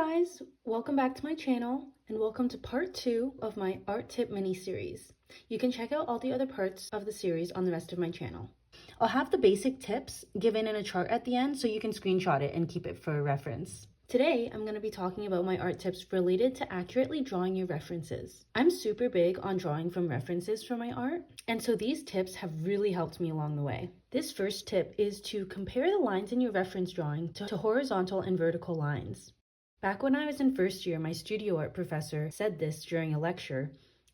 guys, welcome back to my channel and welcome to part 2 of my art tip mini series. You can check out all the other parts of the series on the rest of my channel. I'll have the basic tips given in a chart at the end so you can screenshot it and keep it for reference. Today, I'm going to be talking about my art tips related to accurately drawing your references. I'm super big on drawing from references for my art, and so these tips have really helped me along the way. This first tip is to compare the lines in your reference drawing to horizontal and vertical lines. Back when I was in first year, my studio art professor said this during a lecture,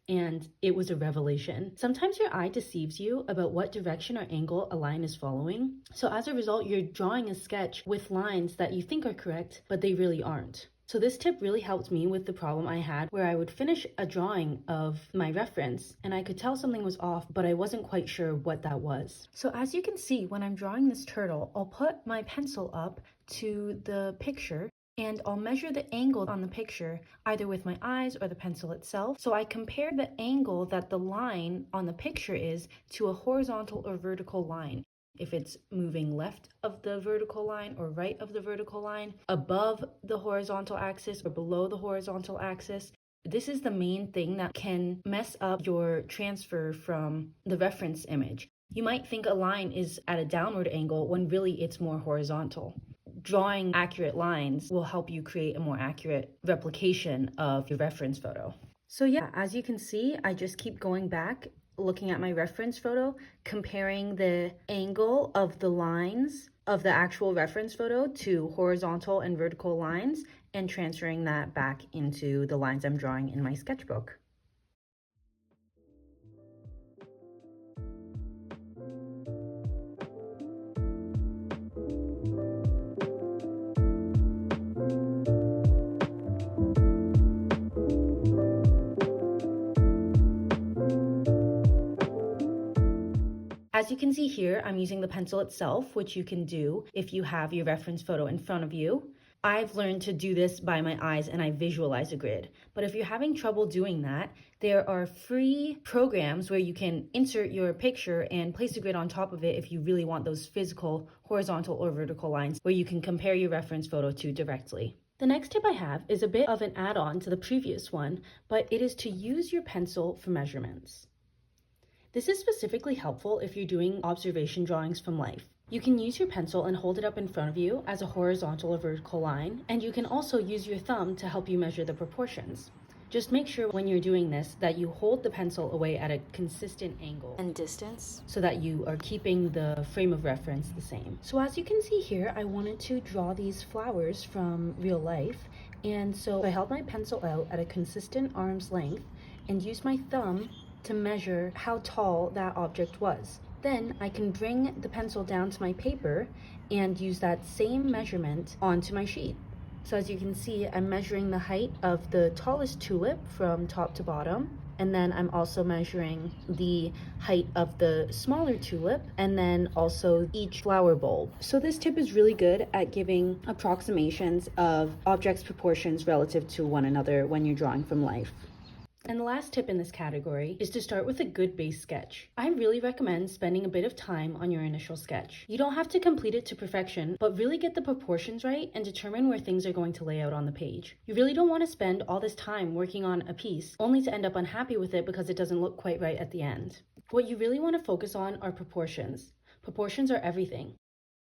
and it was a revelation. Sometimes your eye deceives you about what direction or angle a line is following. So as a result, you're drawing a sketch with lines that you think are correct, but they really aren't. So this tip really helped me with the problem I had where I would finish a drawing of my reference and I could tell something was off, but I wasn't quite sure what that was. So as you can see, when I'm drawing this turtle, I'll put my pencil up to the picture and I'll measure the angle on the picture either with my eyes or the pencil itself. So I compare the angle that the line on the picture is to a horizontal or vertical line. If it's moving left of the vertical line or right of the vertical line, above the horizontal axis or below the horizontal axis. This is the main thing that can mess up your transfer from the reference image. You might think a line is at a downward angle when really it's more horizontal. Drawing accurate lines will help you create a more accurate replication of your reference photo. So yeah, as you can see, I just keep going back, looking at my reference photo, comparing the angle of the lines of the actual reference photo to horizontal and vertical lines and transferring that back into the lines I'm drawing in my sketchbook. As you can see here, I'm using the pencil itself, which you can do if you have your reference photo in front of you. I've learned to do this by my eyes and I visualize a grid. But if you're having trouble doing that, there are free programs where you can insert your picture and place a grid on top of it if you really want those physical horizontal or vertical lines where you can compare your reference photo to directly. The next tip I have is a bit of an add-on to the previous one, but it is to use your pencil for measurements. This is specifically helpful if you're doing observation drawings from life. You can use your pencil and hold it up in front of you as a horizontal or vertical line, and you can also use your thumb to help you measure the proportions. Just make sure when you're doing this that you hold the pencil away at a consistent angle and distance so that you are keeping the frame of reference the same. So as you can see here, I wanted to draw these flowers from real life, and so I held my pencil out at a consistent arm's length and used my thumb to measure how tall that object was. Then I can bring the pencil down to my paper and use that same measurement onto my sheet. So as you can see, I'm measuring the height of the tallest tulip from top to bottom, and then I'm also measuring the height of the smaller tulip, and then also each flower bulb. So this tip is really good at giving approximations of objects' proportions relative to one another when you're drawing from life. And the last tip in this category is to start with a good base sketch. I really recommend spending a bit of time on your initial sketch. You don't have to complete it to perfection, but really get the proportions right and determine where things are going to lay out on the page. You really don't want to spend all this time working on a piece only to end up unhappy with it because it doesn't look quite right at the end. What you really want to focus on are proportions. Proportions are everything.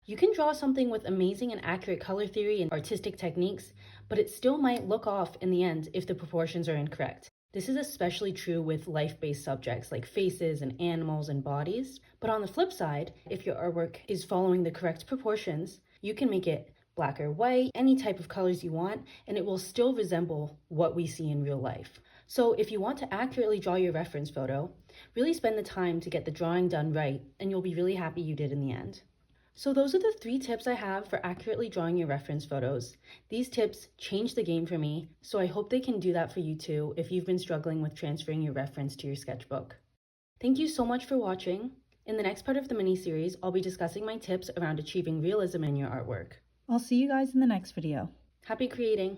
You can draw something with amazing and accurate color theory and artistic techniques, but it still might look off in the end if the proportions are incorrect. This is especially true with life-based subjects like faces and animals and bodies. But on the flip side, if your artwork is following the correct proportions, you can make it black or white, any type of colors you want, and it will still resemble what we see in real life. So if you want to accurately draw your reference photo, really spend the time to get the drawing done right, and you'll be really happy you did in the end. So those are the 3 tips I have for accurately drawing your reference photos. These tips changed the game for me, so I hope they can do that for you too if you've been struggling with transferring your reference to your sketchbook. Thank you so much for watching. In the next part of the mini-series, I'll be discussing my tips around achieving realism in your artwork. I'll see you guys in the next video. Happy creating!